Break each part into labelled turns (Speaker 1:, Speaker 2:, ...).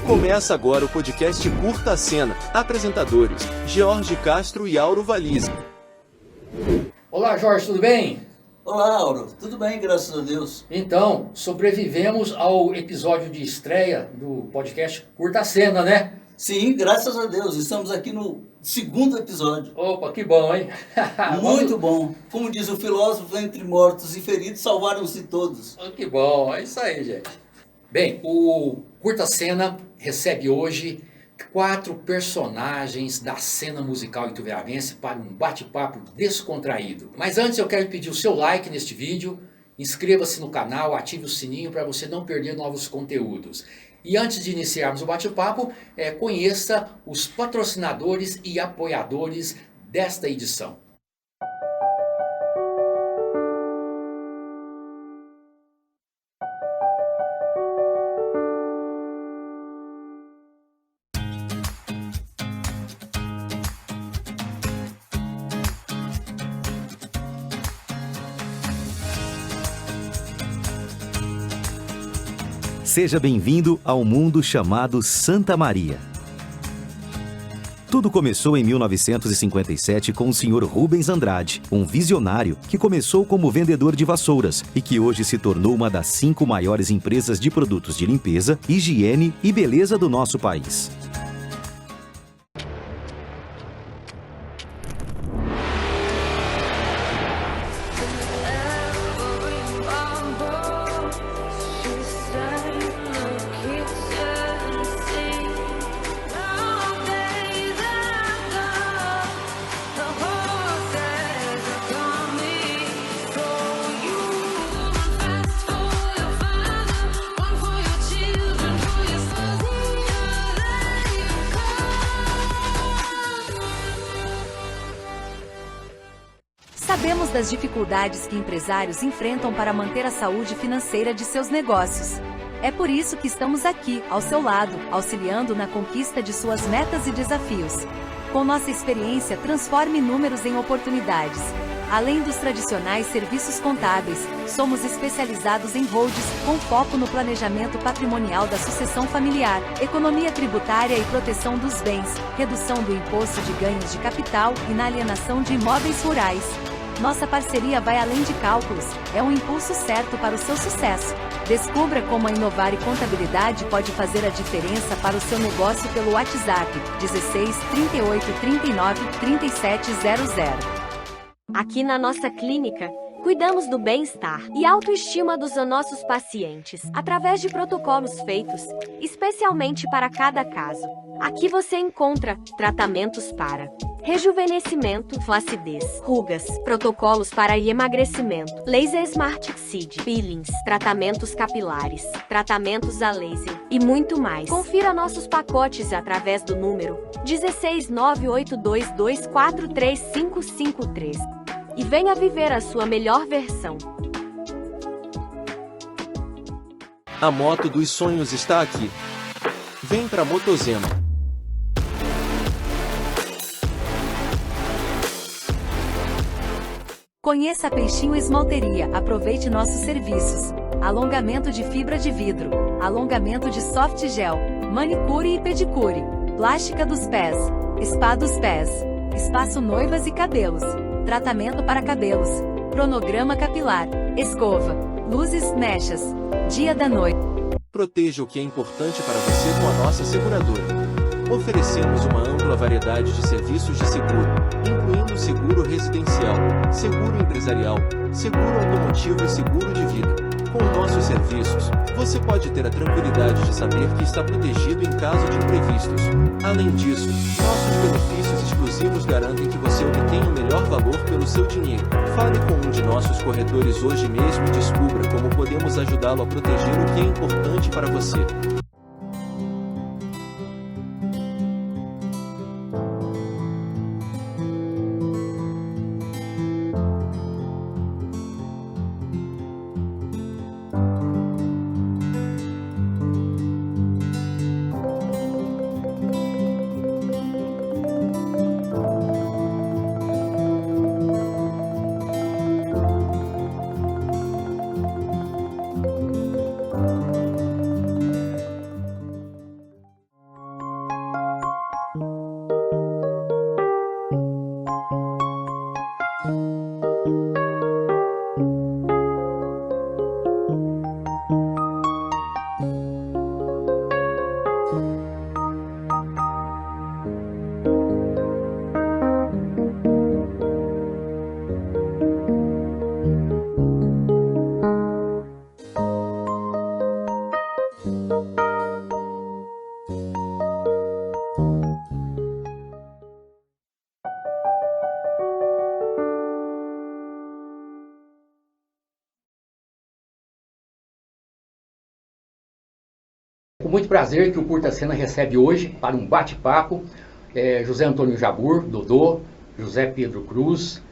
Speaker 1: Começa agora o podcast Curta a Cena. Apresentadores: George Castro e Auro Valize.
Speaker 2: Olá, Jorge, tudo bem?
Speaker 3: Olá, Auro. Tudo bem, graças a Deus.
Speaker 2: Então, sobrevivemos ao episódio de estreia do podcast Curta a Cena, né?
Speaker 3: Sim, graças a Deus. Estamos aqui no segundo episódio.
Speaker 2: Opa, que bom, hein?
Speaker 3: Muito bom. Como diz o filósofo, entre mortos e feridos, salvaram-se todos.
Speaker 2: Oh, que bom, é isso aí, gente. Bem, o Curta a Cena recebe hoje 4 personagens da cena musical ituveravaense para um bate-papo descontraído. Mas antes eu quero pedir o seu like neste vídeo, inscreva-se no canal, ative o sininho para você não perder novos conteúdos. E antes de iniciarmos o bate-papo, conheça os patrocinadores e apoiadores desta edição.
Speaker 4: Seja bem-vindo ao mundo chamado Santa Maria. Tudo começou em 1957 com o Sr. Rubens Andrade, um visionário que começou como vendedor de vassouras e que hoje se tornou uma das 5 maiores empresas de produtos de limpeza, higiene e beleza do nosso país.
Speaker 5: Sabemos das dificuldades que empresários enfrentam para manter a saúde financeira de seus negócios. É por isso que estamos aqui, ao seu lado, auxiliando na conquista de suas metas e desafios. Com nossa experiência, transforme números em oportunidades. Além dos tradicionais serviços contábeis, somos especializados em holdings, com foco no planejamento patrimonial da sucessão familiar, economia tributária e proteção dos bens, redução do imposto de ganhos de capital e na alienação de imóveis rurais. Nossa parceria vai além de cálculos, é um impulso certo para o seu sucesso. Descubra como a Inovar e Contabilidade pode fazer a diferença para o seu negócio pelo WhatsApp 16 38 39 3700.
Speaker 6: Aqui na nossa clínica, cuidamos do bem-estar e autoestima dos nossos pacientes, através de protocolos feitos, especialmente para cada caso. Aqui você encontra tratamentos para rejuvenescimento, flacidez, rugas, protocolos para emagrecimento, laser Smart Seed, peelings, tratamentos capilares, tratamentos a laser e muito mais. Confira nossos pacotes através do número 16982243553 e venha viver a sua melhor versão.
Speaker 1: A moto dos sonhos está aqui. Vem pra Motozema.
Speaker 5: Conheça a Peixinho Esmalteria, aproveite nossos serviços. Alongamento de fibra de vidro, alongamento de soft gel, manicure e pedicure, plástica dos pés, spa dos pés, espaço noivas e cabelos, tratamento para cabelos, cronograma capilar, escova, luzes, mechas, dia da noite.
Speaker 1: Proteja o que é importante para você com a nossa seguradora. Oferecemos uma ampla variedade de serviços de seguro, incluindo seguro residencial, seguro empresarial, seguro automotivo e seguro de vida. Com nossos serviços, você pode ter a tranquilidade de saber que está protegido em caso de imprevistos. Além disso, nossos benefícios exclusivos garantem que você obtenha o melhor valor pelo seu dinheiro. Fale com um de nossos corretores hoje mesmo e descubra como podemos ajudá-lo a proteger o que é importante para você.
Speaker 2: com muito prazer que o Curta Cena recebe hoje para um bate-papo José Antônio Jabur, Dodô, José Pedro Cruz,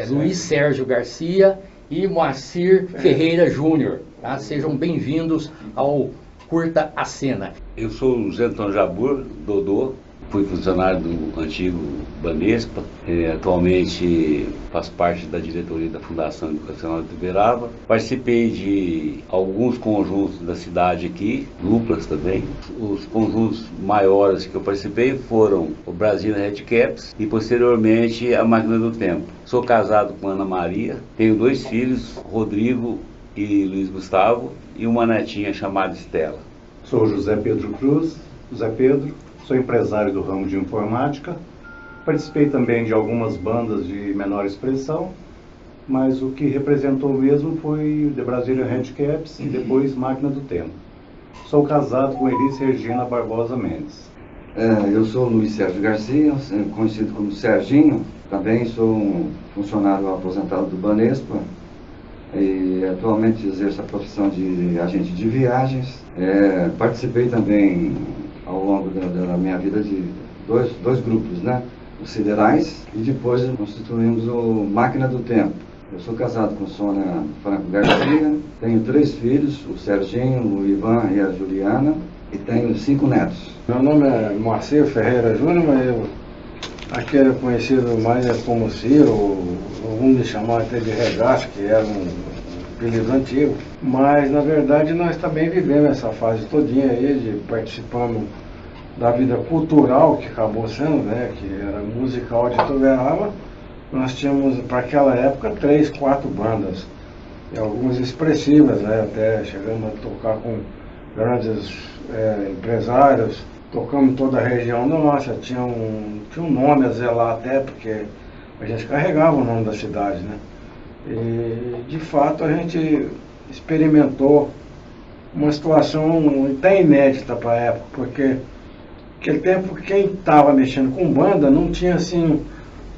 Speaker 2: Luiz Sérgio Garcia e Moacir Ferreira Júnior. Tá? Sejam bem-vindos ao Curta a Cena.
Speaker 7: Eu sou o José Antônio Jabur, Dodô, fui funcionário do antigo Banespa, atualmente faço parte da diretoria da Fundação Educacional de Uberaba. Participei de alguns conjuntos da cidade aqui, duplas também. Os conjuntos maiores que eu participei foram o Brasília Red Caps e posteriormente a Máquina do Tempo. Sou casado com Ana Maria, tenho 2 filhos, Rodrigo e Luiz Gustavo, e uma netinha chamada Estela.
Speaker 8: Sou José Pedro Cruz, José Pedro, sou empresário do ramo de informática. Participei também de algumas bandas de menor expressão, mas o que representou mesmo foi The Brasília Red Caps e depois Máquina do Tempo. Sou casado com Elis Regina Barbosa Mendes.
Speaker 9: Eu sou Luiz Sérgio Garcia, conhecido como Serginho. Também sou um funcionário aposentado do Banespa e atualmente exerço a profissão de agente de viagens. Participei também ao longo da minha vida de dois grupos, né? Os Siderais, e depois constituímos o Máquina do Tempo. Eu sou casado com Sônia Franco Garcia, tenho 3 filhos, o Serginho, o Ivan e a Juliana, e tenho 5 netos.
Speaker 10: Meu nome é Moacir Ferreira Júnior, mas eu aqui era conhecido mais como Ciro, alguns me chamavam até de Regaço, que era um apelido antigo. Mas na verdade nós também vivemos essa fase todinha aí, de participando da vida cultural que acabou sendo, né, que era musical de Ituverava. Nós tínhamos para aquela época 3, 4 bandas, e algumas expressivas, né, até chegamos a tocar com grandes empresários. Tocamos em toda a região nossa, tinha um nome a zelar até, porque a gente carregava o nome da cidade, né? E de fato a gente experimentou uma situação até inédita para a época, porque naquele tempo quem estava mexendo com banda não tinha assim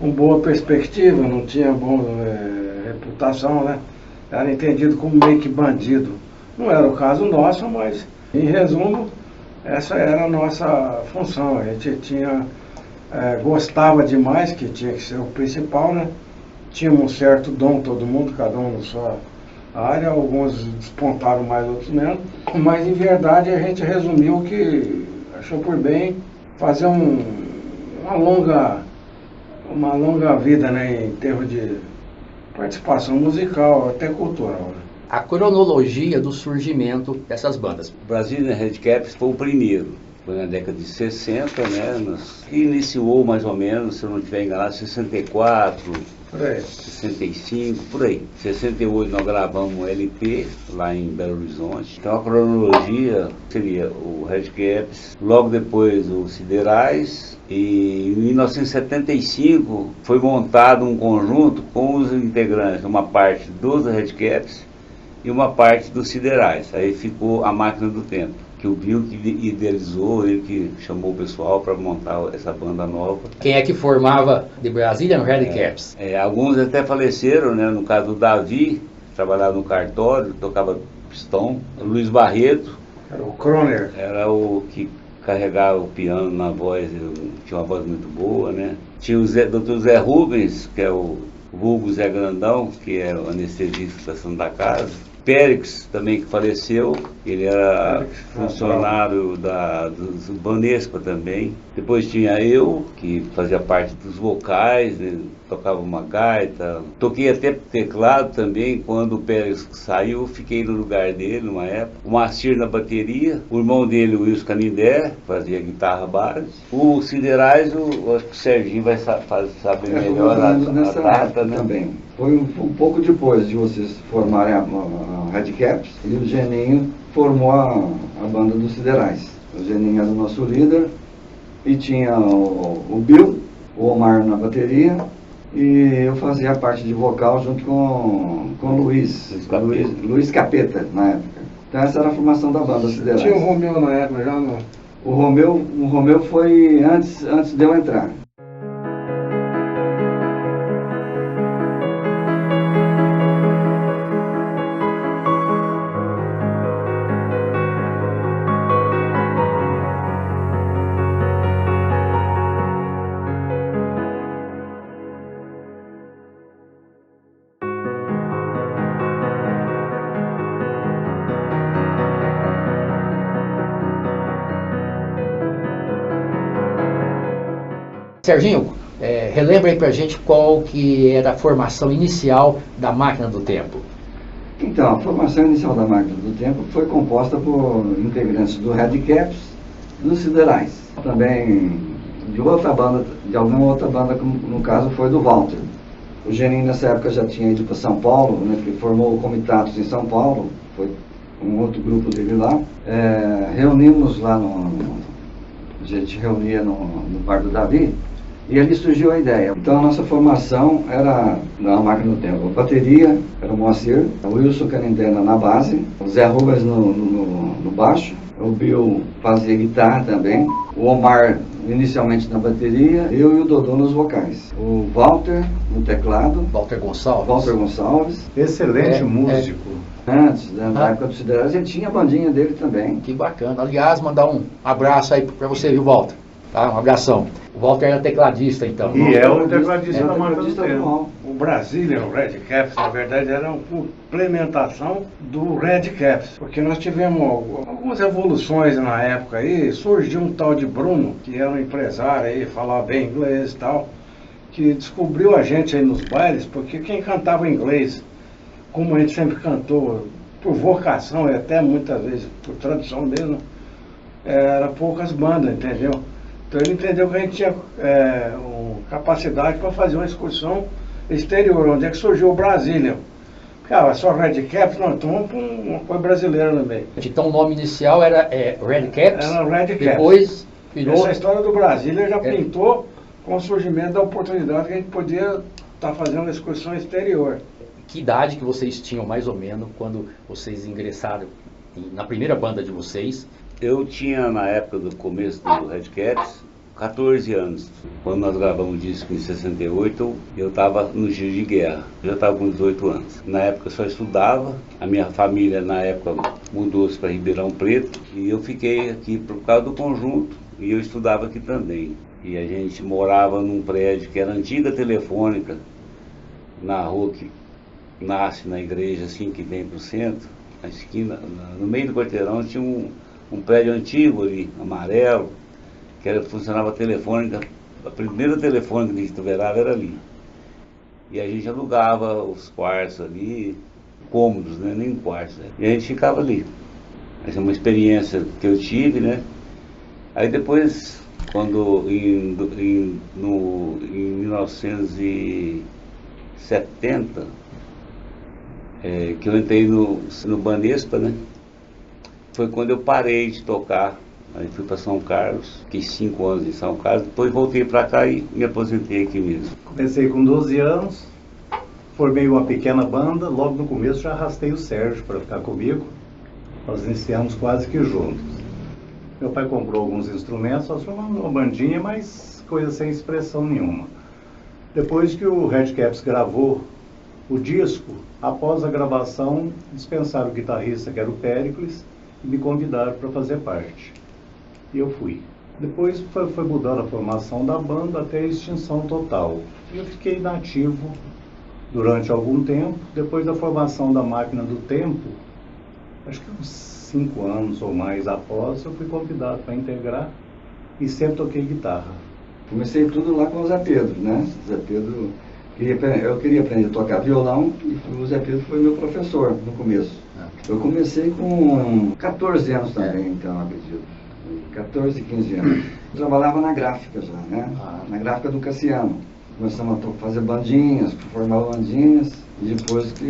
Speaker 10: uma boa perspectiva, não tinha boa reputação, né? Era entendido como meio que bandido. Não era o caso nosso, mas em resumo essa era a nossa função. A gente gostava demais, que tinha que ser o principal, né? Tínhamos um certo dom todo mundo, cada um na sua área, alguns despontaram mais, outros menos, mas em verdade a gente resumiu que achou por bem fazer uma longa vida, né, em termos de participação musical, até cultural, né?
Speaker 2: A cronologia do surgimento dessas bandas.
Speaker 7: O Brasília Red Caps foi o primeiro, foi na década de 60, né, que iniciou mais ou menos, se eu não estiver enganado, 64, 65, por aí. 68 nós gravamos um LP lá em Belo Horizonte. Então a cronologia seria o Red Caps, logo depois os Siderais, e em 1975 foi montado um conjunto com os integrantes, uma parte dos Red Caps e uma parte dos Siderais. Aí ficou a Máquina do Tempo, que o Bill que idealizou, ele que chamou o pessoal para montar essa banda nova.
Speaker 2: Quem é que formava de Brasília no Red Caps?
Speaker 7: Alguns até faleceram, né? No caso do Davi, trabalhava no cartório, tocava pistão. O Luiz Barreto
Speaker 10: era o Croner,
Speaker 7: era o que carregava o piano na voz, tinha uma voz muito boa, né? Tinha o Dr. Zé Rubens, que é o vulgo Zé Grandão, que é o anestesista da Santa Casa. Périx também, que faleceu, ele era funcionário do Banespa também. Depois tinha eu, que fazia parte dos vocais, né? Tocava uma gaita. Toquei até teclado também, quando o Périx saiu, fiquei no lugar dele numa época. O Moacir na bateria, o irmão dele, o Wilson Canindé, fazia guitarra base. O Siderais, acho que o Serginho vai saber melhor a data, né?
Speaker 9: Também. Foi um pouco depois de vocês formarem a Red Caps, e o Geninho formou a banda dos Siderais. O Geninho era o nosso líder, e tinha o Bill, o Omar na bateria, e eu fazia a parte de vocal junto com o Luiz Capeta, na época. Então essa era a formação da banda Siderais.
Speaker 10: Tinha o Romeu na época já, não?
Speaker 9: O Romeu foi antes de eu entrar.
Speaker 2: Serginho, relembra aí pra gente qual que era a formação inicial da Máquina do Tempo.
Speaker 9: Então, a formação inicial da Máquina do Tempo foi composta por integrantes do Red Caps e dos Siderais. Também de outra banda, de alguma outra banda, que no caso foi do Walter. O Geninho nessa época já tinha ido para São Paulo, né, que formou o Comitatus em São Paulo, foi um outro grupo dele lá. Reunimos lá a gente reunia no Bar do Davi, e ali surgiu a ideia. Então a nossa formação era na Máquina do Tempo. A bateria era o Moacir, o Wilson Canindena na base, o Zé Rubens no baixo, o Bill fazia guitarra também, o Omar inicialmente na bateria, eu e o Dodô nos vocais, o Walter no teclado,
Speaker 2: Walter Gonçalves,
Speaker 8: excelente músico.
Speaker 9: Antes, na época do Siderais, a gente tinha a bandinha dele também.
Speaker 2: Que bacana. Aliás, mandar um abraço aí pra você, viu, Walter? Tá? Um abração. O Walter era tecladista, então.
Speaker 8: E é o tecladista da Máquina do Tempo.
Speaker 10: O Brasília, o Red Caps, na verdade, era uma complementação do Red Caps, porque nós tivemos algumas evoluções na época aí. Surgiu um tal de Bruno, que era um empresário aí, falava bem inglês e tal, que descobriu a gente aí nos bailes, porque quem cantava inglês, como a gente sempre cantou, por vocação e até muitas vezes por tradição mesmo, era poucas bandas, entendeu? Então ele entendeu que a gente tinha capacidade para fazer uma excursão exterior, onde é que surgiu o Brasília. Cara, só Red Caps, não, então vamos para uma coisa brasileira também.
Speaker 2: Então o nome inicial era Red Caps,
Speaker 10: era Red Caps.
Speaker 2: Depois virou...
Speaker 10: Essa história do Brasília já pintou com o surgimento da oportunidade que a gente podia estar fazendo uma excursão exterior.
Speaker 2: Que idade que vocês tinham, mais ou menos, quando vocês ingressaram na primeira banda de vocês?
Speaker 7: Eu tinha, na época do começo do Red Caps, 14 anos. Quando nós gravamos o disco em 68, eu estava no giro de guerra. Eu já estava com 18 anos. Na época eu só estudava. A minha família, na época, mudou-se para Ribeirão Preto. E eu fiquei aqui por causa do conjunto. E eu estudava aqui também. E a gente morava num prédio que era antiga telefônica, na rua que nasce na igreja, assim, que vem para o centro. Na esquina, no meio do quarteirão, tinha um prédio antigo ali, amarelo, que funcionava telefônica. A primeira telefônica de Ituverava era ali. E a gente alugava os quartos ali, cômodos, né? Nem quartos. Né? E a gente ficava ali. Essa é uma experiência que eu tive, né? Aí depois, quando em 1970, que eu entrei no Banespa, né? Foi quando eu parei de tocar. Aí fui para São Carlos, fiquei 5 anos em São Carlos, depois voltei para cá e me aposentei aqui mesmo.
Speaker 8: Comecei com 12 anos, formei uma pequena banda, logo no começo já arrastei o Sérgio para ficar comigo. Nós iniciamos quase que juntos. Meu pai comprou alguns instrumentos, nós formamos uma bandinha, mas coisa sem expressão nenhuma. Depois que o Red Caps gravou o disco, após a gravação, dispensaram o guitarrista, que era o Péricles, e me convidaram para fazer parte. E eu fui. Depois foi mudando a formação da banda até a extinção total. E eu fiquei inativo durante algum tempo. Depois da formação da Máquina do Tempo, acho que uns 5 anos ou mais após, eu fui convidado para integrar e sempre toquei guitarra.
Speaker 9: Comecei tudo lá com o Zé Pedro, né? Zé Pedro, eu queria aprender a tocar violão e o Zé Pedro foi meu professor no começo. Eu comecei com 14 anos também, então, acredito. 14, 15 anos. Eu trabalhava na gráfica já, né? Na gráfica do Cassiano. Começamos a fazer bandinhas, formar bandinhas, e depois que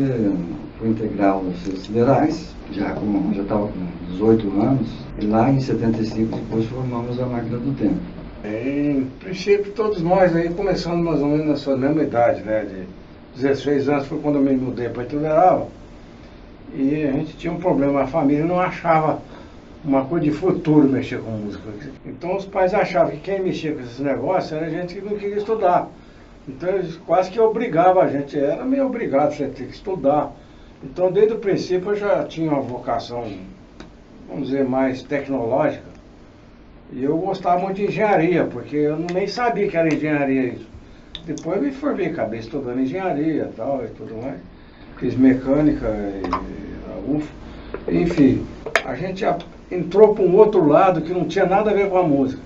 Speaker 9: fui integrar os Siderais, já estava com 18 anos, e lá em 75 depois formamos a Máquina do Tempo.
Speaker 10: Em princípio, todos nós aí começamos mais ou menos na sua mesma idade, né? De 16 anos foi quando eu me mudei para Ituverava. E a gente tinha um problema, a família não achava uma coisa de futuro mexer com música. Então os pais achavam que quem mexia com esses negócios era gente que não queria estudar. Então eles quase que obrigavam a gente, era meio obrigado você ter que estudar. Então desde o princípio eu já tinha uma vocação, vamos dizer, mais tecnológica. E eu gostava muito de engenharia, porque eu nem sabia que era engenharia isso. Depois eu me formei, acabei estudando engenharia e tal e tudo mais. Fiz mecânica e a UF. Enfim, a gente já entrou para um outro lado que não tinha nada a ver com a música.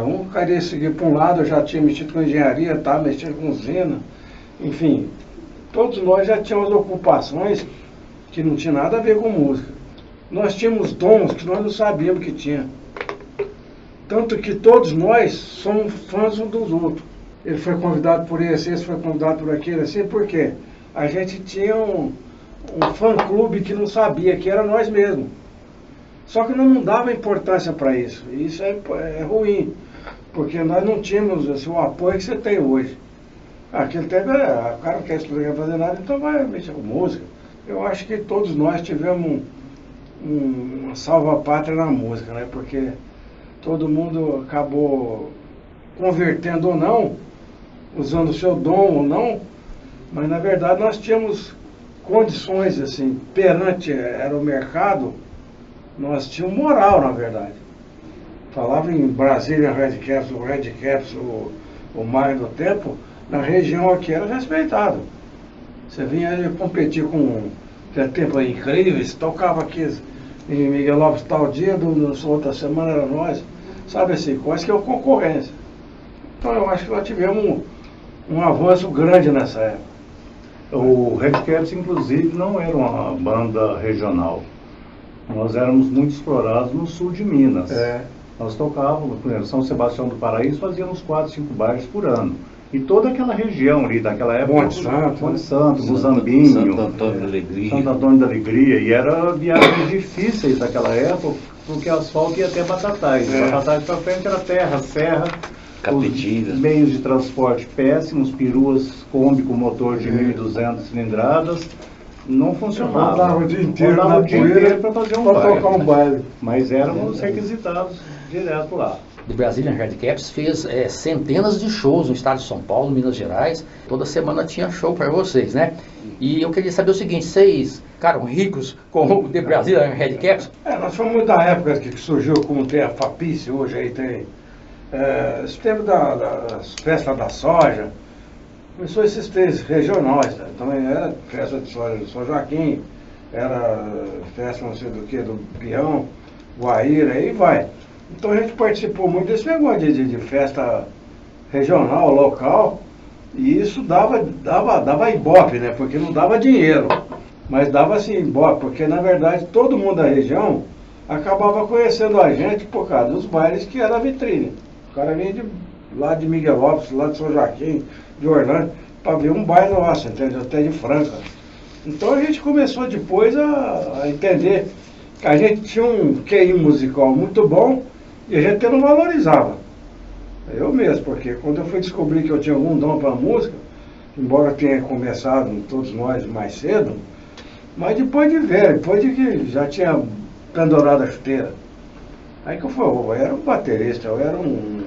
Speaker 10: Um queria seguir para um lado, eu já tinha mexido com engenharia, estava mexendo com usina, enfim, todos nós já tínhamos ocupações que não tinha nada a ver com música. Nós tínhamos dons que nós não sabíamos que tinha. Tanto que todos nós somos fãs uns dos outros. Ele foi convidado por esse foi convidado por aquele, assim, por quê? A gente tinha um fã-clube que não sabia, que era nós mesmos. Só que não dava importância para isso. E isso é ruim, porque nós não tínhamos assim, o apoio que você tem hoje. Aquele tempo, o cara não quer estudar, não quer fazer nada, então vai mexer com música. Eu acho que todos nós tivemos uma salva-pátria na música, né? Porque todo mundo acabou convertendo ou não, usando o seu dom ou não, mas na verdade nós tínhamos condições, assim, perante era o mercado, nós tínhamos moral, na verdade. Falava em Brasília, Red Caps, o Mário do Tempo, na região aqui era respeitado. Você vinha competir com aquele tempo incríveis, tocava aqui em Miguel Lopes tal dia, outra semana era nós, sabe assim, quase que é uma concorrência. Então eu acho que nós tivemos um avanço grande nessa época.
Speaker 8: O Red Caps, inclusive, não era uma banda regional. Nós éramos muito explorados no sul de Minas. Nós tocávamos, por exemplo, São Sebastião do Paraíso, fazíamos 4, 5 bailes por ano. E toda aquela região ali daquela época, Monte Santo, Muzambinho, Santo Antônio da Alegria, e eram viagens difíceis daquela época, porque asfalto ia até Batatais. Batatais para frente era terra, serra, os meios de transporte péssimos, peruas Kombi com motor de 1.200 cilindradas, não funcionava.
Speaker 10: Rodava o dia inteiro
Speaker 8: para fazer
Speaker 10: tocar um baile.
Speaker 8: Mas éramos requisitados direto lá.
Speaker 2: The Brazilian Red Caps fez centenas de shows no estado de São Paulo, Minas Gerais. Toda semana tinha show para vocês, né? E eu queria saber o seguinte, vocês ficaram ricos com o The Brazilian Red Caps?
Speaker 10: Nós fomos da época que surgiu, como tem a Fapice, hoje aí tem esse tempo das festas da soja, começou esses três regionais, né? Também era festa de soja do São Joaquim, era festa não sei do que, do Peão, Guaíra, aí vai. Então a gente participou muito desse negócio de festa regional, local, e isso dava ibope, né? Porque não dava dinheiro, mas dava assim ibope, porque na verdade todo mundo da região acabava conhecendo a gente por causa dos bailes que era a vitrine. O cara vinha lá de Miguel Lopes, lá de São Joaquim, de Orlando, para ver um baile nosso, entendeu? Até de Franca. Então a gente começou depois a entender que a gente tinha um QI musical muito bom, e a gente não valorizava. Eu mesmo, porque quando eu fui descobrir que eu tinha algum dom para música, embora tenha começado todos nós mais cedo, mas depois de ver, depois de que já tinha pendurado a chuteira, aí que eu era um baterista, eu era um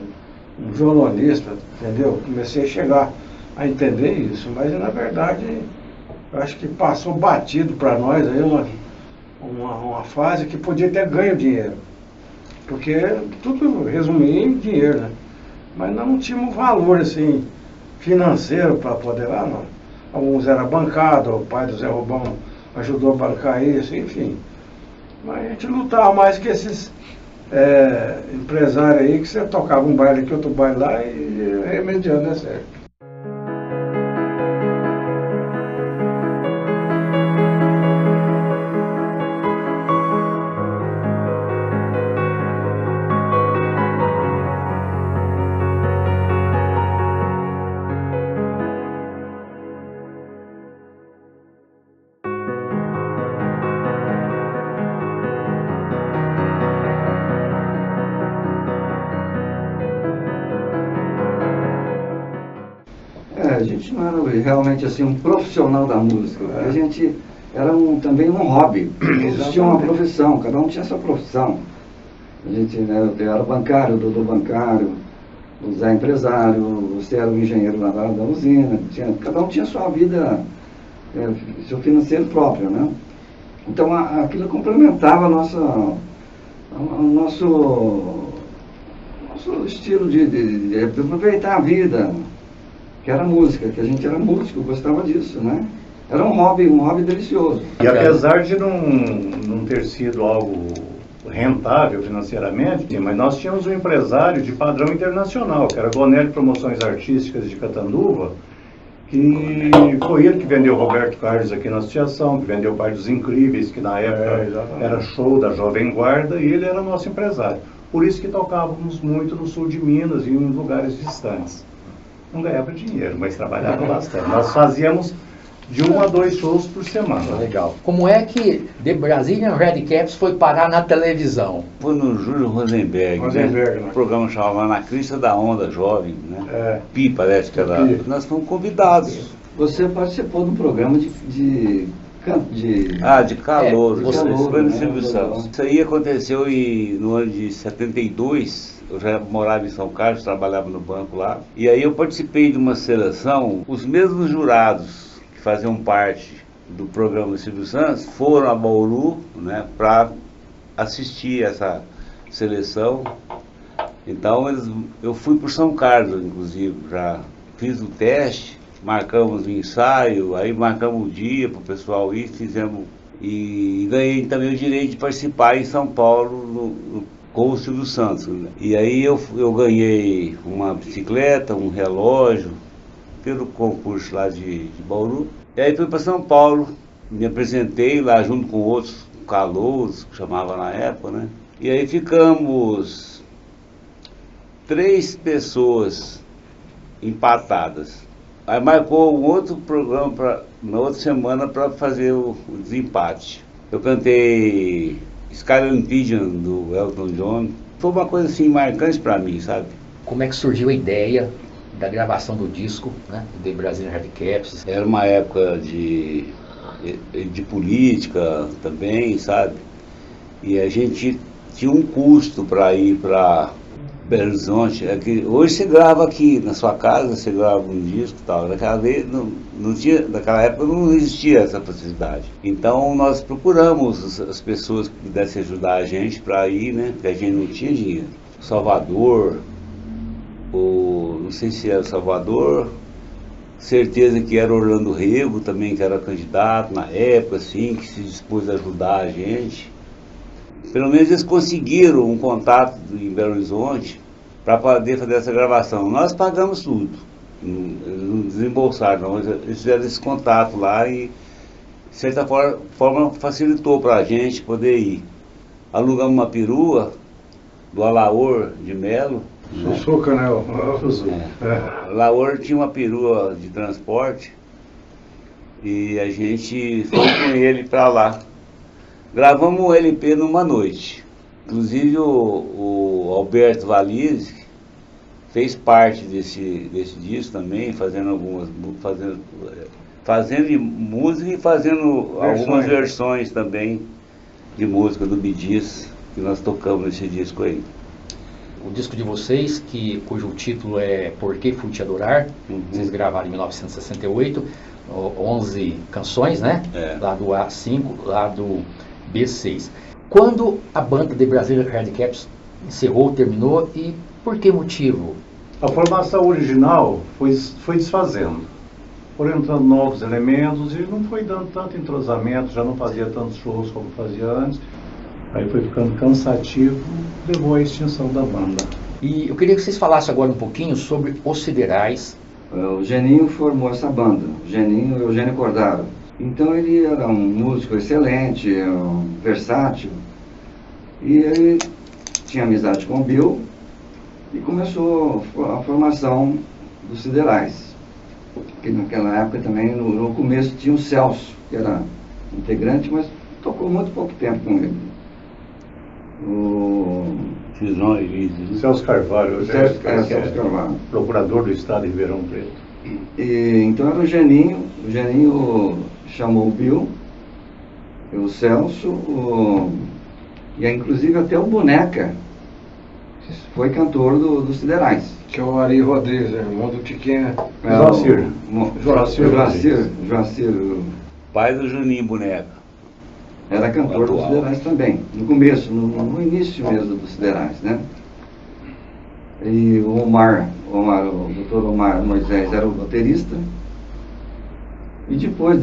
Speaker 10: violonista, entendeu? Comecei a chegar a entender isso, mas na verdade, eu acho que passou batido para nós aí uma fase que podia ter ganho dinheiro. Porque tudo resumia em dinheiro, né? Mas nós não tínhamos valor assim, financeiro para poder lá, não. Alguns eram bancados, o pai do Zé Rubão ajudou a bancar isso, enfim. Mas a gente lutava mais que esses empresários aí, que você tocava um baile aqui, outro baile lá, e remediando é certo.
Speaker 9: A gente não era realmente assim um profissional da música, a gente era também um hobby, todos tinham uma profissão, cada um tinha sua profissão. A gente, né, eu era bancário, o Dodô bancário, o Zé empresário, você era o engenheiro lá da usina, cada um tinha sua vida, seu financeiro próprio, né? Então aquilo complementava o nosso estilo de aproveitar a vida, que era música, que a gente era músico, gostava disso, né? Era um hobby delicioso.
Speaker 8: E apesar de não ter sido algo rentável financeiramente, mas nós tínhamos um empresário de padrão internacional, que era Gonelli Promoções Artísticas de Catanduva, que foi ele que vendeu Roberto Carlos aqui na associação, que vendeu Pai dos Incríveis, que na época era show da Jovem Guarda, e ele era nosso empresário. Por isso que tocávamos muito no sul de Minas e em lugares distantes. Não ganhava dinheiro, mas trabalhava bastante. Nós fazíamos de 1 a 2 shows por semana.
Speaker 2: Legal. Como é que The Brazilian Redcaps foi parar na televisão?
Speaker 7: Foi no Júlio Rosenberg, né?
Speaker 8: Né?
Speaker 7: O programa chamava Na Crista da Onda Jovem, né? Pi, parece que era. Nós fomos convidados.
Speaker 9: Você participou de um programa de
Speaker 7: calor, foi no
Speaker 9: né?
Speaker 7: Silvio Santos. Isso aí aconteceu no ano de 72, eu já morava em São Carlos, trabalhava no banco lá, e aí eu participei de uma seleção, os mesmos jurados que faziam parte do programa do Silvio Santos foram a Bauru, né, para assistir essa seleção. Então eu fui por São Carlos, inclusive, já fiz o teste, marcamos o ensaio, aí marcamos o dia para o pessoal ir, fizemos, e ganhei também o direito de participar em São Paulo com o Silvio Santos, né? E aí eu ganhei uma bicicleta, um relógio, pelo concurso lá de Bauru. E aí fui para São Paulo, me apresentei lá junto com outros calouros, que chamava na época, né? E aí ficamos 3 pessoas empatadas. Aí marcou um outro programa na outra semana para fazer o desempate. Eu cantei Skyline Pigeon do Elton John. Foi uma coisa assim marcante para mim, sabe?
Speaker 2: Como é que surgiu a ideia da gravação do disco, né, The Brazilian Redcaps?
Speaker 7: Era uma época de política também, sabe? E a gente tinha um custo para ir para Belo Horizonte. Hoje você grava aqui na sua casa, você grava um disco e tal. Naquela época não existia essa facilidade. Então nós procuramos as pessoas que pudessem ajudar a gente para ir, né? Porque a gente não tinha dinheiro. Salvador, não sei se era Salvador, certeza que era Orlando Rego também, que era candidato na época, assim, que se dispôs a ajudar a gente. Pelo menos eles conseguiram um contato em Belo Horizonte para poder fazer essa gravação. Nós pagamos tudo, eles não desembolsaram, mas eles fizeram esse contato lá e, de certa forma, facilitou para a gente poder ir. Alugamos uma perua do Alaor de Melo.
Speaker 10: Sussuca, né?
Speaker 7: Alaor tinha uma perua de transporte e a gente foi com ele para lá. Gravamos um LP numa noite. Inclusive o Alberto Valise fez parte desse disco também, fazendo música e fazendo algumas versões também de música do Bee Gees, que nós tocamos nesse disco aí.
Speaker 2: O disco de vocês, cujo título é Por Que Fui Te Adorar, vocês gravaram em 1968, 11 canções, né? Lá do A5, lá do B6. Quando a banda The Brazilian Redcaps encerrou, terminou, e por que motivo?
Speaker 8: A formação original foi desfazendo. Foram entrando novos elementos e não foi dando tanto entrosamento, já não fazia tantos shows como fazia antes. Aí foi ficando cansativo, levou à extinção da banda.
Speaker 2: E eu queria que vocês falassem agora um pouquinho sobre Os Siderais.
Speaker 9: O Geninho formou essa banda, Eugênio Cordaro. Então ele era um músico excelente, versátil, e ele tinha amizade com o Bill e começou a formação dos Siderais. Que naquela época também, no começo, tinha o Celso, que era integrante, mas tocou muito pouco tempo com ele.
Speaker 8: Celso Carvalho,
Speaker 9: Celso Carvalho,
Speaker 8: procurador do estado de Ribeirão Preto.
Speaker 9: Então era o Geninho chamou o Bill, o Celso, e inclusive até o Boneca foi cantor dos Siderais.
Speaker 10: Que é o Ari Rodrigues, irmão do Tiquinho.
Speaker 9: Joacir.
Speaker 7: Pai do Juninho Boneca.
Speaker 9: Era cantor dos Siderais também, no começo, no início mesmo dos Siderais, né? E o Dr. Omar Moisés era o baterista. E depois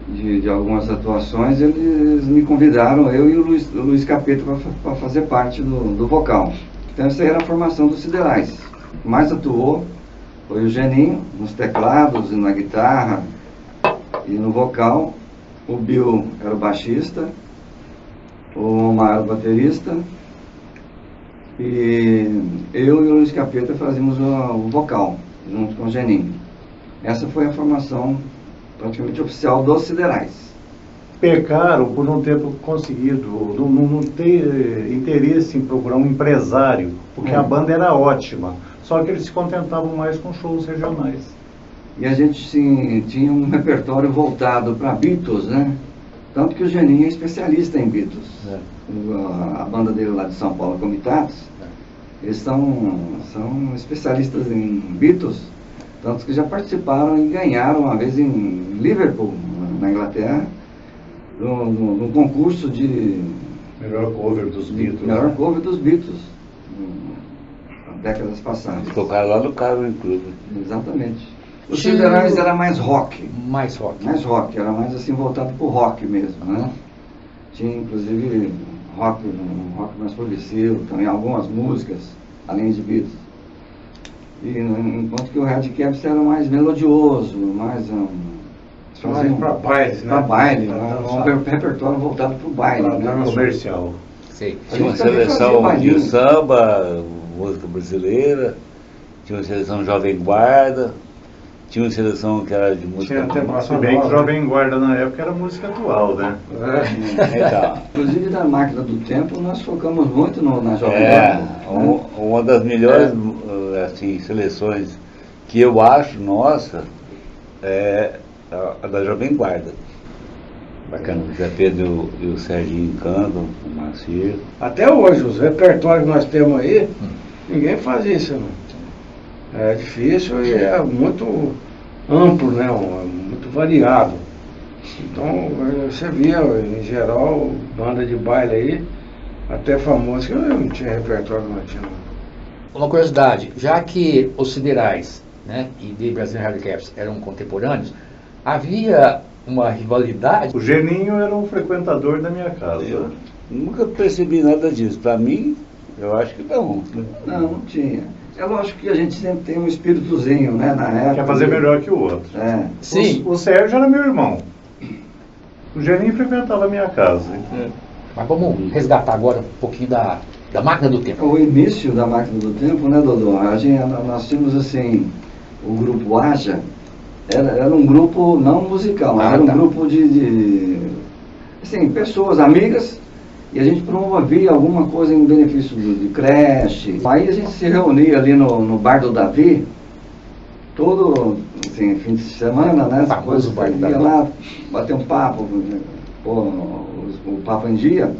Speaker 9: de algumas atuações, eles me convidaram, eu e o Luiz Capeta, para fazer parte do vocal. Então essa era a formação dos Siderais. O que mais atuou foi o Geninho, nos teclados e na guitarra e no vocal. O Bill era o baixista, o Omar era o baterista, e eu e o Luiz Capeta fazíamos o vocal, junto com o Geninho. Essa foi a formação praticamente oficial dos Siderais.
Speaker 8: Pecaram por não ter conseguido, não ter interesse em procurar um empresário, porque a banda era ótima, só que eles se contentavam mais com shows regionais.
Speaker 9: E a gente sim, tinha um repertório voltado para Beatles, né? Tanto que o Geninho é especialista em Beatles. A banda dele lá de São Paulo, Comitados, eles são especialistas em Beatles, tanto que já participaram e ganharam uma vez em Liverpool, na Inglaterra, num concurso de...
Speaker 8: Melhor cover dos Beatles.
Speaker 9: Melhor cover dos Beatles, décadas passadas.
Speaker 7: Tocaram lá no Cavern Club.
Speaker 9: Exatamente. Os Siderais era mais rock.
Speaker 2: Mais rock.
Speaker 9: Mais rock, era mais assim voltado pro rock mesmo, né? Tinha inclusive um rock mais progressivo, também algumas músicas, além de Beatles. E enquanto que o Red Caps era mais melodioso, mais
Speaker 10: para baile, né?
Speaker 9: Para baile, um repertório voltado para o baile, né?
Speaker 8: Comercial.
Speaker 2: Sei.
Speaker 7: Tinha uma seleção de samba, música brasileira, tinha uma seleção Jovem Guarda, tinha uma seleção que era de música...
Speaker 8: Se bem que Jovem Guarda na época era música atual, né?
Speaker 7: Então,
Speaker 9: inclusive da Máquina do Tempo nós focamos muito na Jovem Guarda.
Speaker 7: Uma das melhores assim, seleções que eu acho, nossa, é a da Jovem Guarda. Bacana. O Zé Pedro e o Serginho cantam, o Marcir.
Speaker 10: Até hoje, os repertórios que nós temos aí, ninguém faz isso, não. É difícil e é muito amplo, né? Muito variado. Então, você via, em geral, banda de baile aí, até famosa, que eu não tinha repertório, não tinha.
Speaker 2: Uma curiosidade, já que os Siderais, né, e The Brazilian Red Caps eram contemporâneos, havia uma rivalidade?
Speaker 8: O Geninho era um frequentador da minha casa.
Speaker 7: Eu nunca percebi nada disso. Para mim, eu acho que não.
Speaker 9: Não tinha. É lógico que a gente sempre tem um espíritozinho, né, na época.
Speaker 8: Quer fazer melhor que o outro.
Speaker 9: É.
Speaker 2: Sim.
Speaker 8: O Sérgio era meu irmão. O Geninho frequentava a minha casa.
Speaker 2: Mas vamos resgatar agora um pouquinho da Máquina do Tempo.
Speaker 9: O início da Máquina do Tempo, né, Dodô? Nós tínhamos assim, o grupo Aja, era um grupo não musical, mas era um grupo de assim, pessoas, amigas, e a gente promovia alguma coisa em benefício de creche. Aí a gente se reunia ali no Bar do Davi, todo assim, fim de semana, né?
Speaker 2: Famoso Bar do Davi.
Speaker 9: Ia lá, bater um papo, pôr o papo em dia.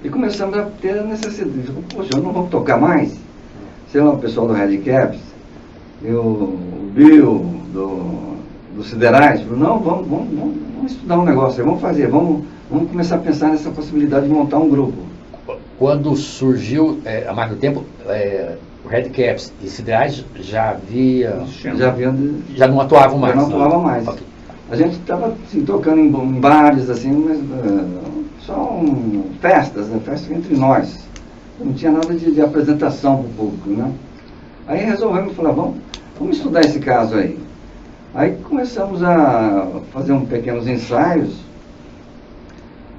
Speaker 9: E começamos a ter a necessidade. Poxa, eu não vou tocar mais? Sei lá, o pessoal do Red Caps, o Bill, do Siderais, falou, não, vamos estudar um negócio aí, vamos começar a pensar nessa possibilidade de montar um grupo.
Speaker 2: Quando surgiu a Máquina do Tempo, o Red Caps e Siderais já não atuavam mais.
Speaker 9: Já não atuavam mais. Okay. A gente estava assim, tocando em bares, assim, mas só festas, né? Festas entre nós. Não tinha nada de apresentação para o público, né? Aí resolvemos falar, vamos estudar esse caso aí. Aí começamos a fazer pequenos ensaios,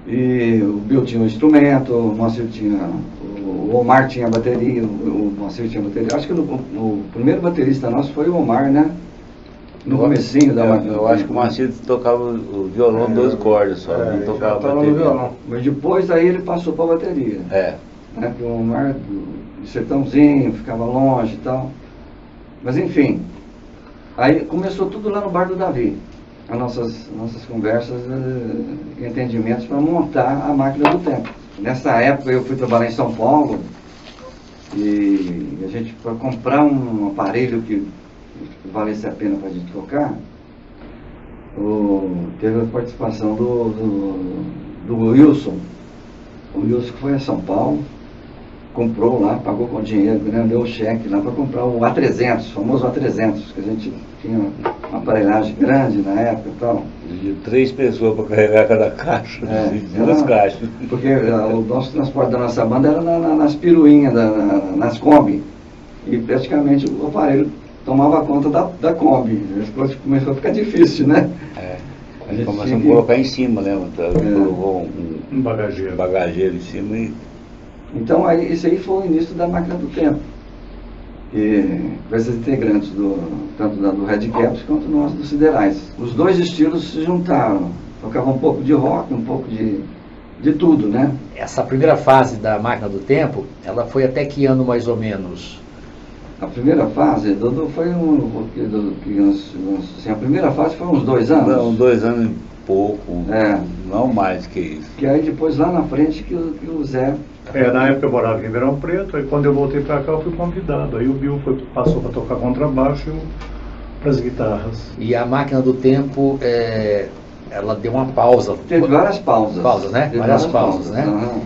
Speaker 9: e o Bill tinha um instrumento, o Moacir o Omar tinha bateria, o Moacir tinha bateria. Acho que o primeiro baterista nosso foi o Omar, né? No comecinho da Máquina.
Speaker 7: Eu acho que o Moacir tocava o violão 2 cordas só, não tocava bateria.
Speaker 10: Violão.
Speaker 9: Mas depois aí ele passou para a bateria. Né? Porque o Omar, de sertãozinho, ficava longe e tal. Mas enfim, aí começou tudo lá no Bar do Davi. As nossas conversas e entendimentos para montar a Máquina do Tempo. Nessa época eu fui trabalhar em São Paulo e a gente, para comprar um aparelho que valesse a pena para a gente tocar, teve a participação do Wilson. O Wilson foi a São Paulo, comprou lá, pagou com dinheiro, né, deu o cheque lá para comprar o A300, o famoso A300, que a gente tinha uma aparelhagem grande na época e tal.
Speaker 7: De 3 pessoas para carregar cada caixa, de 2 caixas.
Speaker 9: Porque o nosso transporte da nossa banda era nas piruinhas, nas Kombi. E praticamente o aparelho tomava conta da Kombi. Começou a ficar difícil, né?
Speaker 7: A gente começou a colocar em cima, né? Colocou um bagageiro em cima e...
Speaker 9: Então, isso aí foi o início da Máquina do Tempo. E com esses integrantes, tanto do Red Caps quanto nós dos Siderais. Os 2 estilos se juntaram. Tocava um pouco de rock, um pouco de tudo, né?
Speaker 2: Essa primeira fase da Máquina do Tempo, ela foi até que ano mais ou menos?
Speaker 9: A primeira fase foi a primeira fase foi uns 2 anos.
Speaker 7: Não, 2 anos e pouco, não mais que isso.
Speaker 9: Que aí depois lá na frente que o Zé...
Speaker 8: Na época eu morava em Ribeirão Preto, aí quando eu voltei para cá eu fui convidado. Aí o Bill passou para tocar contrabaixo e eu para as guitarras.
Speaker 2: E a Máquina do Tempo, ela deu uma pausa.
Speaker 9: Teve várias pausas.
Speaker 2: Pausas, né? Várias pausas, né?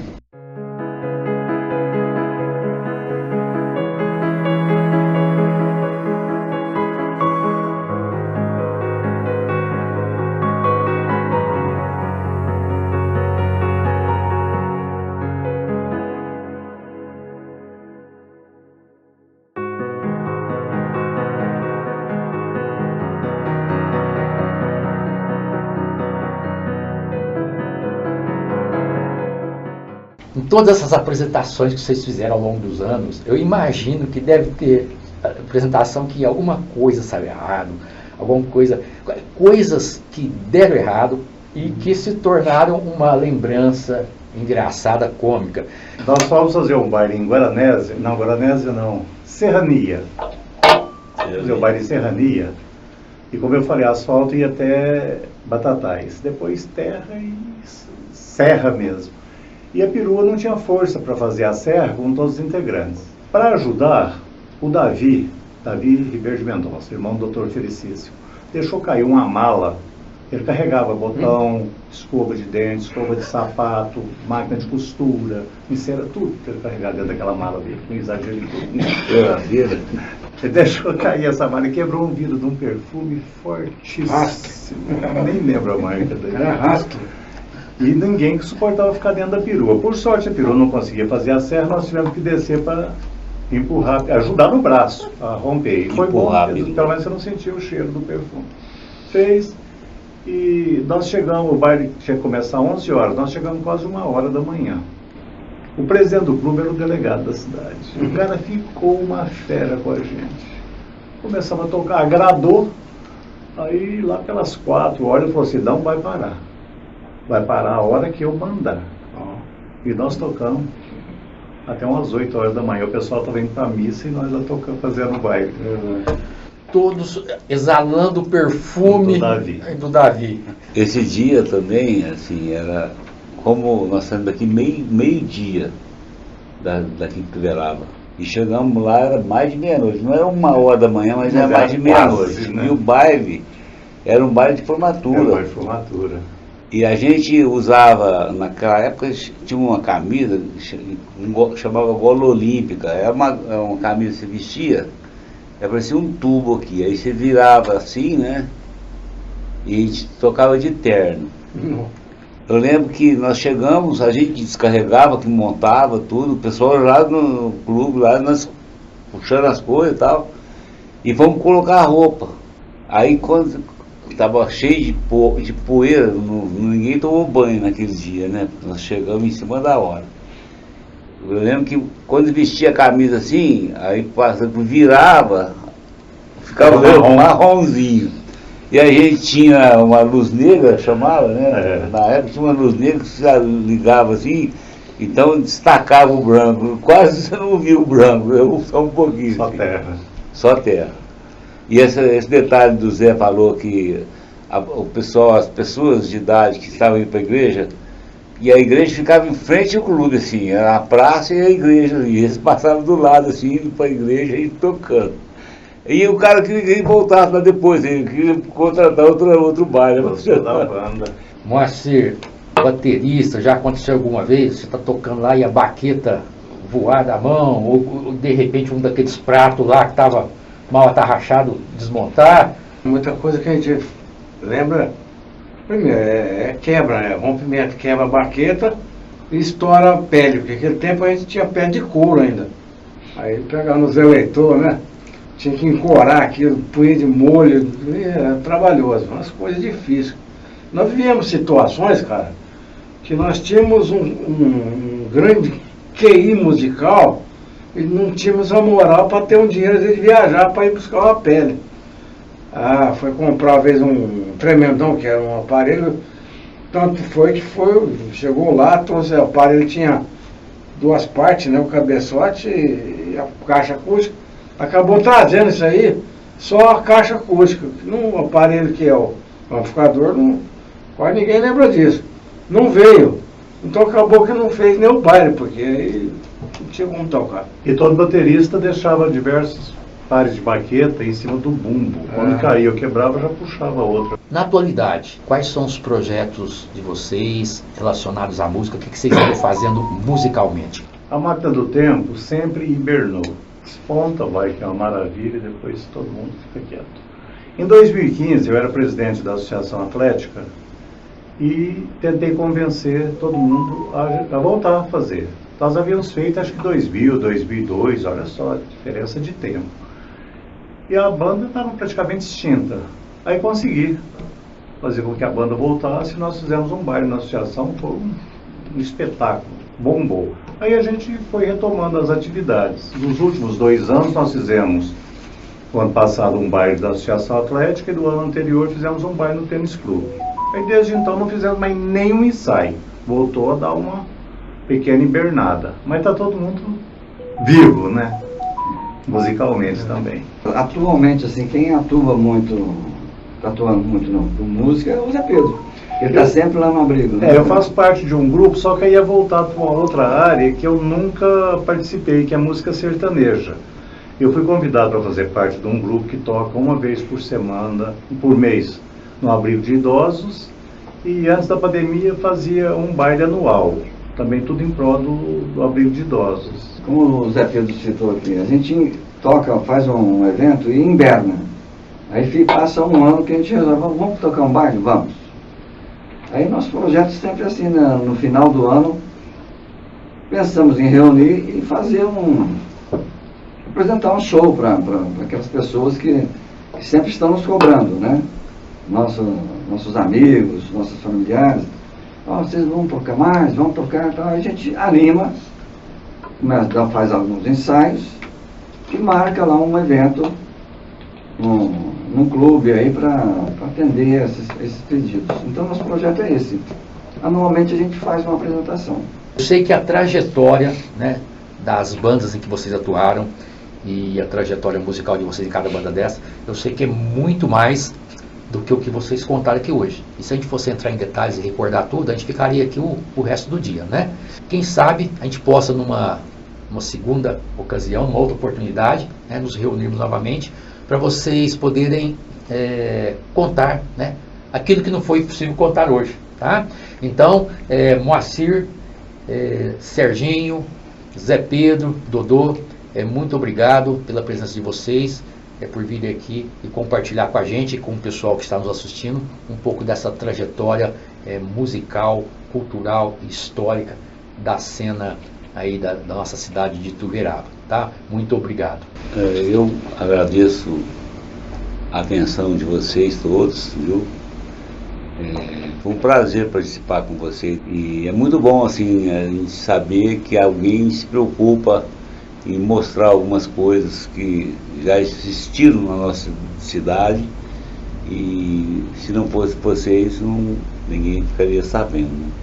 Speaker 2: Em todas essas apresentações que vocês fizeram ao longo dos anos, eu imagino que deve ter apresentação que alguma coisa saiu errado, coisas que deram errado e que se tornaram uma lembrança engraçada, cômica.
Speaker 8: Nós fomos fazer um baile em Guaranésia, Serrania. Fazer um baile em Serrania. E como eu falei, asfalto ia até Batatais, depois terra e serra mesmo. E a perua não tinha força para fazer a serra com todos os integrantes. Para ajudar, o Davi Ribeiro de Mendonça, irmão do Dr. Felicício, deixou cair uma mala. Ele carregava botão, escova de dente, escova de sapato, máquina de costura, cera, tudo que ele carregava dentro daquela mala dele, com exagero em tudo. Ele deixou cair essa mala e quebrou um vidro de um perfume fortíssimo. Nem lembro a marca dele.
Speaker 10: Era Rastro.
Speaker 8: E ninguém que suportava ficar dentro da perua. Por sorte, a perua não conseguia fazer a serra, nós tivemos que descer para empurrar, ajudar no braço a romper. E foi bom, pelo menos você não sentia o cheiro do perfume. Fez, e nós chegamos, o baile tinha que começar às 11 horas, nós chegamos quase 1h da manhã. O presidente do clube era o delegado da cidade. O cara ficou uma fera com a gente. Começamos a tocar, agradou, aí lá pelas 4 horas ele falou assim, não vai parar. Vai parar a hora que eu mandar. E nós tocamos até umas 8 horas da manhã. O pessoal estava indo para a missa e nós já tocamos, fazendo o baile.
Speaker 2: Todos exalando o perfume do Davi.
Speaker 7: Esse dia também, assim, era como nós saímos daqui meio-dia daqui de Tuverava. E chegamos lá, era mais de meia-noite. Não era 1h da manhã, mas era mais de meia-noite. Né? E o baile era um baile de formatura.
Speaker 8: Era um baile de formatura.
Speaker 7: E a gente usava, naquela época, tinha uma camisa, chamava gola olímpica. Era uma camisa que você vestia, parecia um tubo aqui. Aí você virava assim, né? E a gente tocava de terno. Eu lembro que nós chegamos, a gente descarregava, que montava tudo, o pessoal lá no clube, lá nós puxando as coisas e tal, e fomos colocar a roupa. Aí quando estava cheio de poeira, ninguém tomou banho naquele dia, né? Nós chegamos em cima da hora. Eu lembro que quando vestia a camisa assim, aí virava, ficava marronzinho. E a gente tinha uma luz negra, chamava, né? Na época tinha uma luz negra que se ligava assim, então destacava o branco. Quase você não via o branco, só um pouquinho.
Speaker 8: Só
Speaker 7: assim.
Speaker 8: terra.
Speaker 7: Só terra. E esse detalhe do Zé falou que as pessoas de idade que estavam indo para a igreja, e a igreja ficava em frente ao clube, assim, era a praça e a igreja, e eles passavam do lado, assim, indo para a igreja e tocando. E o cara queria que ele voltasse lá depois, ele queria contratar outro baile.
Speaker 8: Da banda.
Speaker 2: Moacir, baterista, já aconteceu alguma vez? Você está tocando lá e a baqueta voar da mão, ou de repente um daqueles pratos lá que estava mal atarrachado desmontar?
Speaker 10: Muita coisa que a gente lembra Primeiro, quebra, né? Rompimento, quebra a baqueta e estoura a pele, porque naquele tempo a gente tinha pele de couro ainda. Aí pegava nos eleitores, né? Tinha que encorar aquilo, punha de molho, era trabalhoso, umas coisas difíceis. Nós vivíamos situações, cara, que nós tínhamos um grande QI musical e não tínhamos a moral para ter um dinheiro de viajar para ir buscar uma pele. Ah, foi comprar uma vez um tremendão, que era um aparelho, tanto foi que chegou lá, trouxe o aparelho, tinha duas partes, né, o cabeçote e a caixa acústica, acabou trazendo isso aí, só a caixa acústica, o aparelho que é o amplificador, quase ninguém lembra disso, não veio, então acabou que não fez nem o baile, porque aí não tinha como tocar.
Speaker 8: E todo baterista deixava diversos pares de baqueta em cima do bumbo. Quando caía ou quebrava, já puxava outra.
Speaker 2: Na atualidade, quais são os projetos de vocês relacionados à música? O que vocês estão fazendo musicalmente?
Speaker 8: A Máquina do Tempo sempre hibernou. Desponta, vai, que é uma maravilha, e depois todo mundo fica quieto. Em 2015, eu era presidente da Associação Atlética e tentei convencer todo mundo a voltar a fazer. Nós havíamos feito, acho que 2000, 2002, olha só a diferença de tempo. E a banda estava praticamente extinta. Aí consegui fazer com que a banda voltasse, nós fizemos um baile na associação, foi um espetáculo, bombou. Aí a gente foi retomando as atividades. Nos últimos 2 anos nós fizemos, no ano passado, um baile da Associação Atlética e do ano anterior fizemos um baile no Tênis Clube. Aí desde então não fizemos mais nenhum ensaio, voltou a dar uma pequena hibernada, mas está todo mundo vivo, né? Musicalmente também.
Speaker 9: Atualmente, assim, quem atua muito, está atuando muito no música é o Zé Pedro. Ele está sempre lá no abrigo, né?
Speaker 8: Eu faço parte de um grupo, só que aí ia voltar para uma outra área que eu nunca participei, que é a música sertaneja. Eu fui convidado para fazer parte de um grupo que toca uma vez por mês, no abrigo de idosos, e antes da pandemia fazia um baile anual, também tudo em prol do abrigo de idosos.
Speaker 9: Como o Zé Pedro citou aqui, a gente faz um evento e inverna. Aí passa um ano que a gente resolve, vamos tocar um baile? Vamos. Aí nosso projeto sempre assim, né? No final do ano, pensamos em reunir e fazer apresentar um show para aquelas pessoas que sempre estão nos cobrando, né? Nossos amigos, nossos familiares. Vocês vão tocar mais, vão tocar, então a gente anima, faz alguns ensaios e marca lá um evento num clube aí para atender esses pedidos. Então nosso projeto é esse. Anualmente a gente faz uma apresentação.
Speaker 2: Eu sei que a trajetória, né, das bandas em que vocês atuaram e a trajetória musical de vocês em cada banda dessa, eu sei que é muito mais do que o que vocês contaram aqui hoje. E se a gente fosse entrar em detalhes e recordar tudo, a gente ficaria aqui o resto do dia, né? Quem sabe a gente possa, numa segunda ocasião, uma outra oportunidade, né, nos reunirmos novamente, para vocês poderem contar, né, aquilo que não foi possível contar hoje, tá? Então, Moacir, Serginho, Zé Pedro, Dodô, muito obrigado pela presença de vocês, por vir aqui e compartilhar com a gente, com o pessoal que está nos assistindo, um pouco dessa trajetória musical, cultural e histórica da cena aí da nossa cidade de Ituverava, tá? Muito obrigado.
Speaker 7: Eu agradeço a atenção de vocês todos, viu? Foi um prazer participar com vocês e é muito bom assim a gente saber que alguém se preocupa em mostrar algumas coisas que já existiram na nossa cidade e se não fosse vocês, ninguém ficaria sabendo.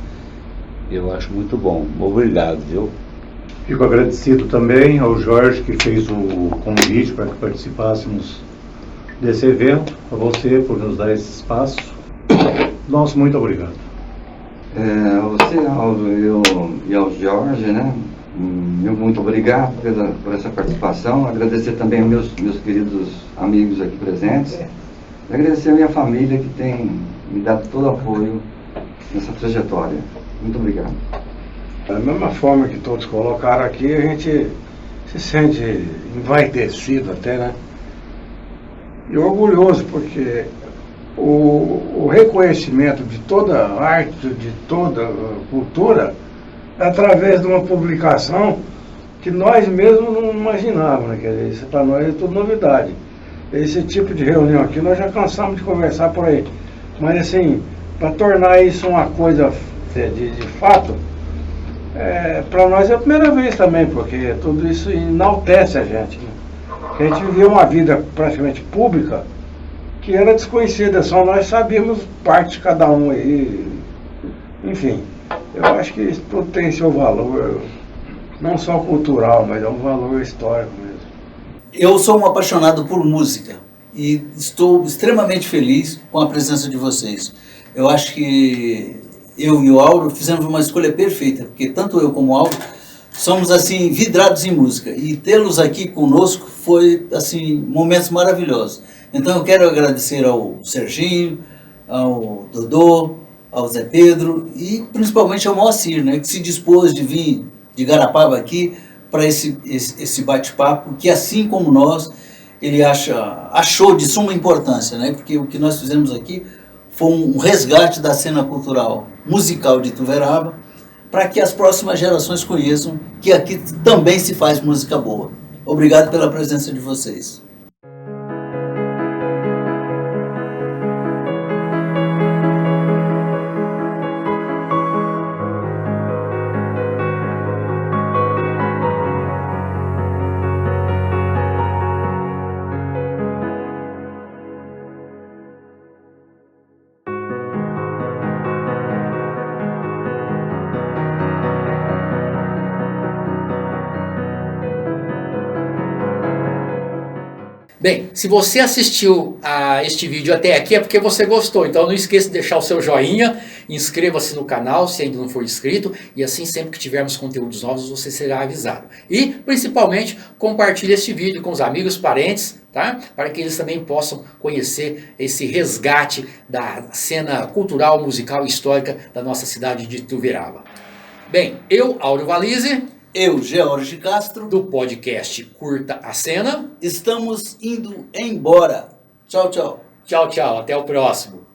Speaker 7: Eu acho muito bom. Obrigado, viu?
Speaker 8: Fico agradecido também ao Jorge, que fez o convite para que participássemos desse evento, a você por nos dar esse espaço. Nosso muito obrigado.
Speaker 9: A você, Aldo, e ao Jorge, né? Muito obrigado por essa participação. Agradecer também aos meus queridos amigos aqui presentes. Agradecer a minha família que tem me dado todo o apoio nessa trajetória. Muito obrigado.
Speaker 10: Da mesma forma que todos colocaram aqui, a gente se sente envaidecido até, né? E orgulhoso, porque o reconhecimento de toda a arte, de toda a cultura, através de uma publicação que nós mesmos não imaginávamos, né? Quer dizer, isso para nós é tudo novidade. Esse tipo de reunião aqui nós já cansamos de conversar por aí. Mas assim, para tornar isso uma coisa de fato, para nós é a primeira vez também, porque tudo isso enaltece a gente, né? A gente vivia uma vida praticamente pública que era desconhecida, só nós sabíamos parte de cada um aí. Enfim, eu acho que isso tudo tem seu valor, não só cultural, mas é um valor histórico mesmo.
Speaker 3: Eu sou um apaixonado por música e estou extremamente feliz com a presença de vocês. Eu acho que eu e o Auro fizemos uma escolha perfeita, porque tanto eu como o Auro somos assim vidrados em música e tê-los aqui conosco foi assim momentos maravilhosos. Então eu quero agradecer ao Serginho, ao Dodô, ao Zé Pedro e principalmente ao Moacir, né, que se dispôs de vir de Garapava aqui para esse bate-papo, que assim como nós, ele achou de suma importância, né, porque o que nós fizemos aqui foi um resgate da cena cultural musical de Ituverava, para que as próximas gerações conheçam que aqui também se faz música boa. Obrigado pela presença de vocês.
Speaker 2: Bem, se você assistiu a este vídeo até aqui é porque você gostou, então não esqueça de deixar o seu joinha, inscreva-se no canal se ainda não for inscrito e assim sempre que tivermos conteúdos novos você será avisado. E principalmente compartilhe este vídeo com os amigos, parentes, tá? Para que eles também possam conhecer esse resgate da cena cultural, musical e histórica da nossa cidade de Ituverava. Bem, eu, Áureo Valise,
Speaker 3: eu, George Castro,
Speaker 2: do podcast Curta a Cena,
Speaker 3: estamos indo embora. Tchau, tchau.
Speaker 2: Tchau, tchau. Até o próximo.